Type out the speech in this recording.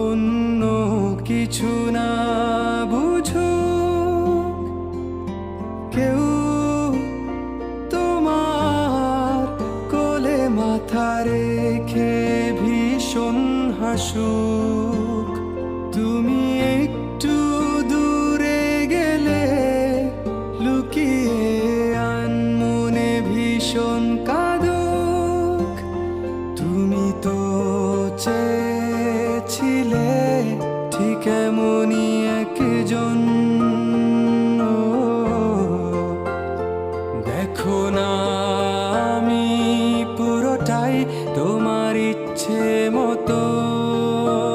অন্য কিছু না বুঝুক কেউ, তোমার কোলে মাথা রেখে ভীষণ হাসুক। তুমি একটু দূরে গেলে লুকিয়ে আনমনে ভীষণ কাঁদুক। তুমি তো চেয়েছিলে ঠিক এমনই একজন